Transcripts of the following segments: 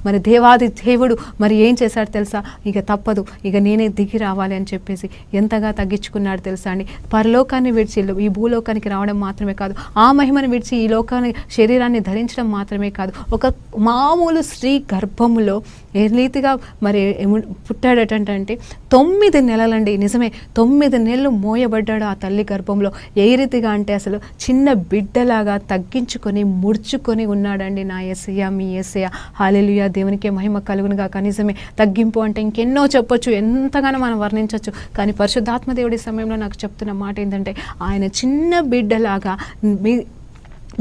మరి దేవాది దేవుడు మరి ఏం చేశాడు తెలుసా, ఇక తప్పదు, ఇక నేనే దిగి రావాలి అని చెప్పేసి ఎంతగా తగ్గించుకున్నాడు తెలుసా అండి. పరలోకాన్ని విడిచి ఈ భూలోకానికి రావడం మాత్రమే కాదు, ఆ మహిమను విడిచి ఈ లోకాన్ని శరీరాన్ని ధరించడం మాత్రమే కాదు, ఒక మామూలు స్త్రీ గర్భములో ఏ రీతిగా మరి పుట్టాడటంటే 9 నెలలండి. నిజమే, 9 నెలలు మోయబడ్డాడు ఆ తల్లి గర్భంలో. ఏ రీతిగా అంటే అసలు చిన్న బిడ్డలాగా తగ్గించుకొని ముడుచుకొని ఉన్నాడండి నా యేసయ్య, మీ యేసయ్య. హల్లెలూయా, దేవునికే మహిమ కలుగును గాక. నిజమే, తగ్గింపు అంటే ఇంకెన్నో చెప్పొచ్చు, ఎంతగానో మనం వర్ణించవచ్చు. కానీ పరిశుద్ధాత్మ దేవుడి సమయంలో నాకు చెప్తున్న మాట ఏంటంటే, ఆయన చిన్న బిడ్డలాగా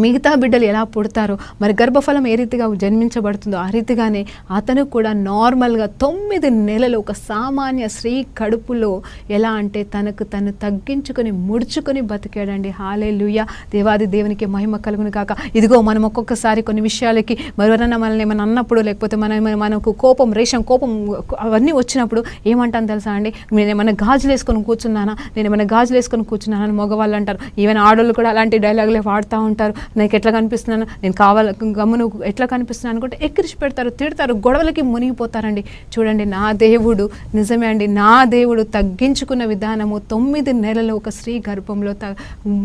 మిగతా బిడ్డలు ఎలా పుడతారో, మరి గర్భఫలం ఏ రీతిగా జన్మించబడుతుందో ఆ రీతిగానే అతను కూడా నార్మల్గా 9 నెలలు ఒక సామాన్య స్త్రీ కడుపులో ఎలా అంటే తనకు తను తగ్గించుకొని ముడుచుకొని బతికాడండి. హల్లెలూయా, దేవాది దేవునికి మహిమ కలుగును కాక. ఇదిగో మనం ఒక్కొక్కసారి కొన్ని విషయాలకి ఎవరన్నా మనల్ని ఏమైనా అన్నప్పుడు, లేకపోతే మనకు కోపం అవన్నీ వచ్చినప్పుడు ఏమంటాను తెలుసా అండి, నేను ఏమైనా గాజులు వేసుకొని కూర్చున్నానా అని మగవాళ్ళు అంటారు. ఈవెన్ ఆడవాళ్ళు కూడా అలాంటి డైలాగులే వాడుతూ ఉంటారు. నాకు ఎట్లా కనిపిస్తున్నాను, నేను గమ్మును ఎట్లా కనిపిస్తున్నాను అనుకుంటే ఎక్కిరిచి పెడతారు, తిడతారు, గొడవలకి మునిగిపోతారండి. చూడండి, నా దేవుడు నిజమే అండి, నా దేవుడు తగ్గించుకున్న విధానము 9 నెలలు ఒక స్త్రీ గర్భంలో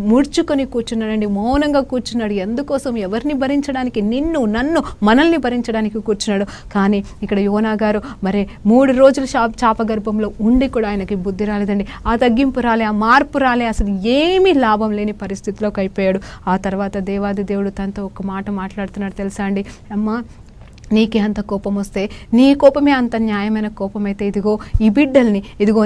ముడుచుకొని కూర్చున్నాడండి, మౌనంగా కూర్చున్నాడు. ఎందుకోసం? ఎవరిని భరించడానికి? నన్ను మనల్ని భరించడానికి కూర్చున్నాడు. కానీ ఇక్కడ యోనా గారు మరి 3 రోజులు చాప గర్భంలో ఉండి కూడా ఆయనకి బుద్ధి రాలేదండి. ఆ తగ్గింపు రాలే, ఆ మార్పు రాలే, అసలు ఏమీ లాభం లేని పరిస్థితిలోకి అయిపోయాడు. ఆ తర్వాత దేవాది దేవుడు తనతో ఒక మాట మాట్లాడుతున్నాడు తెలుసా అండి, అమ్మా నీకే అంత కోపం వస్తే, నీ కోపమే అంత న్యాయమైన కోపం అయితే ఇదిగో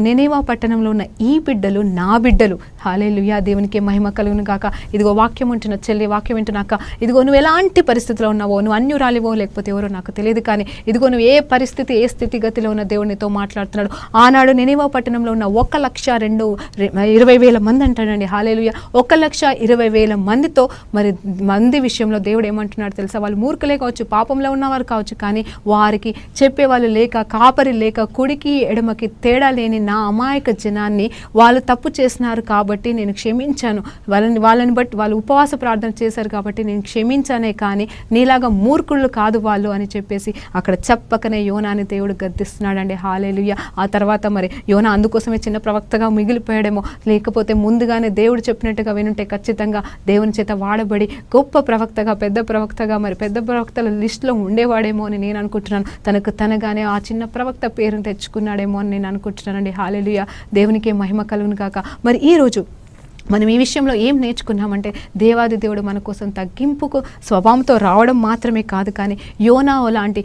నెనీవా పట్టణంలో ఉన్న ఈ బిడ్డలు నా బిడ్డలు. హల్లెలూయా, దేవునికి మహిమ కలుగును గాక. ఇదిగో వాక్యం ఉంటున్న చెల్లి, వాక్యం వింటున్నాక, ఇదిగో నువ్వు ఎలాంటి పరిస్థితిలో ఉన్నావో, నువ్వు అన్యురాలివో లేకపోతే ఎవరో నాకు తెలియదు, కానీ ఇదిగో నువ్వు ఏ పరిస్థితి, ఏ స్థితిగతిలో ఉన్న దేవునితో మాట్లాడుతున్నాడు. ఆనాడు నెనీవా పట్టణంలో ఉన్న 1,20,000 మంది అంటాడండి. హల్లెలూయా, 1,20,000 మందితో మరి మంది విషయంలో దేవుడు ఏమంటున్నాడు తెలుసా, వాళ్ళు మూర్ఖులే కావచ్చు, పాపంలో ఉన్నవారు కావచ్చు, కానీ వారికి చెప్పేవాళ్ళు లేక, కాపరి లేక, కుడికి ఎడమకి తేడా లేని నా అమాయక జనాన్ని వాళ్ళు తప్పు చేసినారు కాబట్టి నేను క్షమించాను, వాళ్ళని బట్టి వాళ్ళు ఉపవాస ప్రార్థన చేశారు కాబట్టి నేను క్షమించానే, కానీ నీలాగా మూర్ఖుళ్ళు కాదు వాళ్ళు అని చెప్పేసి అక్కడ చెప్పకనే యోనాని దేవుడు గద్దిస్తున్నాడండి. హల్లెలూయా. ఆ తర్వాత మరి యోనా అందుకోసమే చిన్న ప్రవక్తగా మిగిలిపోయాడేమో, లేకపోతే ముందుగానే దేవుడు చెప్పినట్టుగా వినుంటే ఖచ్చితంగా దేవుని చేత వాడబడి గొప్ప ప్రవక్తగా, పెద్ద ప్రవక్తగా, మరి పెద్ద ప్రవక్తల లిస్టులో ఉండేవాడేమో అని నేను అనుకుంటున్నాను. తనగానే ఆ చిన్న ప్రవక్త పేరును తెచ్చుకున్నాడేమో అని నేను అనుకుంటున్నానండి. హల్లెలూయా, దేవునికే మహిమ కలుగును కాక. మరి ఈరోజు మనం ఈ విషయంలో ఏం నేర్చుకున్నామంటే, దేవాది దేవుడు మన కోసం తగ్గింపుకు స్వభావంతో రావడం మాత్రమే కాదు, కానీ యోనా లాంటి